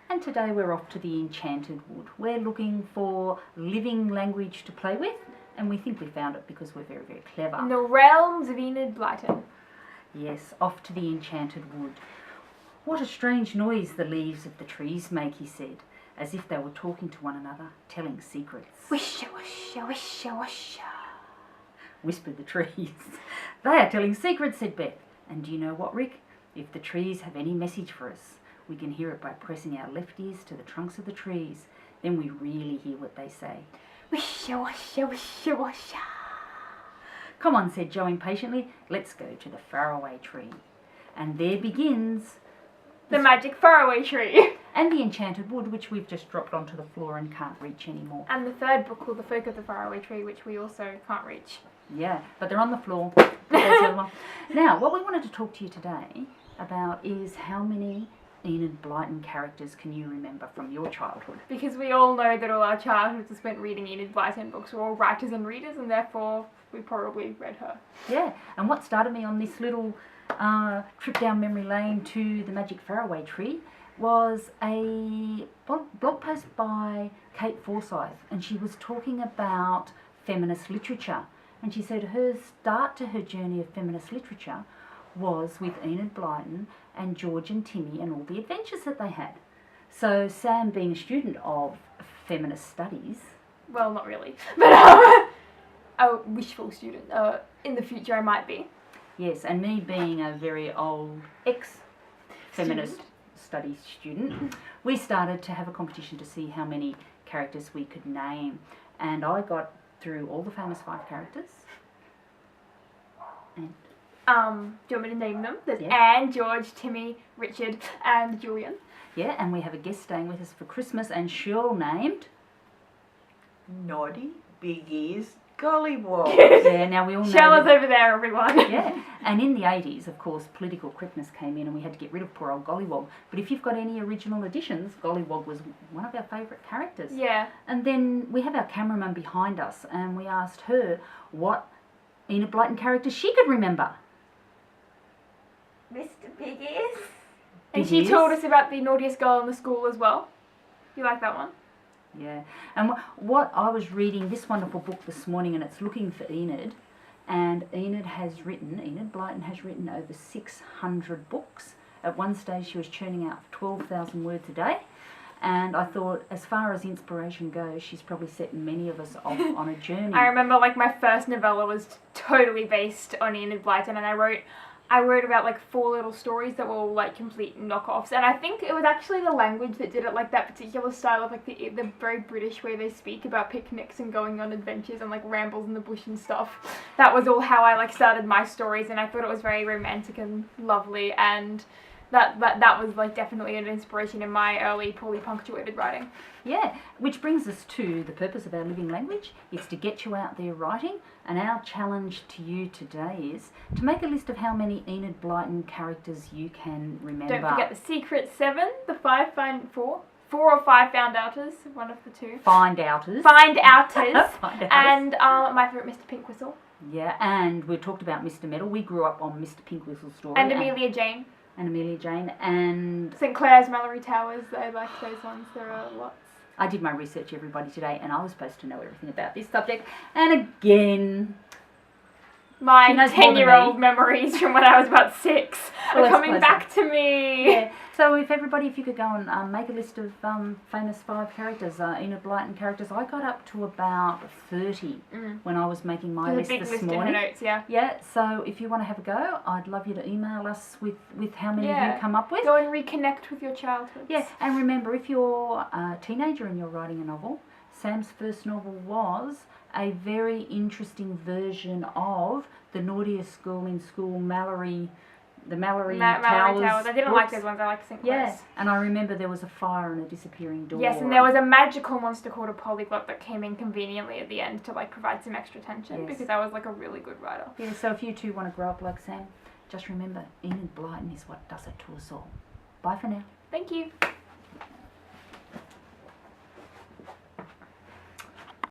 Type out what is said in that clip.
and today we're off to the Enchanted Wood. We're looking for living language to play with, and we think we found it because we're very, very clever. In the realms of Enid Blyton. Yes, off to the Enchanted Wood. What a strange noise the leaves of the trees make, he said, as if they were talking to one another, telling secrets. Wisha, wisha, wisha, wisha, whispered the trees. They are telling secrets, said Beth. And do you know what, Rick? If the trees have any message for us, we can hear it by pressing our left ears to the trunks of the trees. Then we really hear what they say. wisha, wisha, wisha, wisha. Come on, said Joe impatiently. Let's go to the faraway tree. And there begins The magic faraway tree. and the Enchanted Wood, which we've just dropped onto the floor and can't reach anymore. And the third book called The Folk of the Faraway Tree, which we also can't reach. Yeah, but they're on the floor. That's the other one. Now, what we wanted to talk to you today about is how many Enid Blyton characters can you remember from your childhood? Because we all know that all our childhoods are spent reading Enid Blyton books. We're all writers and readers, and therefore we probably read her. Yeah, and what started me on this little trip down memory lane to the Magic Faraway Tree was a blog post by Kate Forsyth, and she was talking about feminist literature. And she said her start to her journey of feminist literature was with Enid Blyton and George and Timmy and all the adventures that they had. So Sam, being a student of feminist studies... Well, not really. But a wishful student. In the future I might be. Yes, and me being a very old ex-feminist studies student, we started to have a competition to see how many characters we could name. And I got through all the famous 5 characters. And do you want me to name them? There's Yeah. Anne, George, Timmy, Richard, and Julian. yeah, and we have a guest staying with us for Christmas, and Shirl named... Noddy, big ears, gollywog. Yeah, now we all know... Shell is that- over there, everyone. Yeah, and in the 80s, of course, political correctness came in and we had to get rid of poor old Gollywog. But if you've got any original editions, Gollywog was one of our favourite characters. Yeah. And then we have our cameraman behind us, and we asked her what Enid Blyton character she could remember. Mr. Big Ears. And Big she ears. told us about the naughtiest girl in the school as well. You like that one? Yeah, and what I was reading this wonderful book this morning, and it's looking for Enid, and Enid Blyton has written over 600 books. At one stage she was churning out 12,000 words a day, and I thought, as far as inspiration goes, she's probably set many of us off on a journey. I remember like my first novella was totally based on Enid Blyton, and I wrote about like 4 little stories that were all like complete knockoffs, and I think it was actually the language that did it, like that particular style of like the very British way they speak about picnics and going on adventures and like rambles in the bush and stuff. That was all how I like started my stories, and I thought it was very romantic and lovely, and that was like definitely an inspiration in my early poorly punctuated writing. Yeah, which brings us to the purpose of our living language, is to get you out there writing, and our challenge to you today is to make a list of how many Enid Blyton characters you can remember. Don't forget the secret 7, the 5 found 4 or 5 found outers, one of the 2. Find outers. Find outers. Find outers. And my favourite, Mr. Pink Whistle. Yeah, and we talked about Mr. Metal. We grew up on Mr. Pink Whistle's story. And Amelia Jane. And Amelia Jane, and St. Clair's Mallory Towers, I like those ones. There are lots. I did my research, everybody, today, and I was supposed to know everything about this subject. And again, My She knows more than 10-year-old me. memories from when I was about 6 Well, are that's coming closer. back to me. yeah. So if you could go and make a list of famous 5 characters, Enid Blyton characters, I got up to about 30 when I was making my There's list a big this list morning. in her notes, yeah. Yeah, so if you want to have a go, I'd love you to email us with how many Yeah. you come up with. Go and reconnect with your childhood. Yeah, and remember, if you're a teenager and you're writing a novel, Sam's first novel was a very interesting version of The Naughtiest Girl in School, Mallory Mallory Towers. Towers. I didn't like books. those ones. I liked St. Clair's. Yeah, and I remember there was a fire and a disappearing door. Yes, and there was a magical monster called a polyglot that came in conveniently at the end to like provide some extra tension, Yes. because I was like a really good writer. Yeah, so if you two want to grow up like Sam, just remember, Enid Blyton is what does it to us all. Bye for now. Thank you.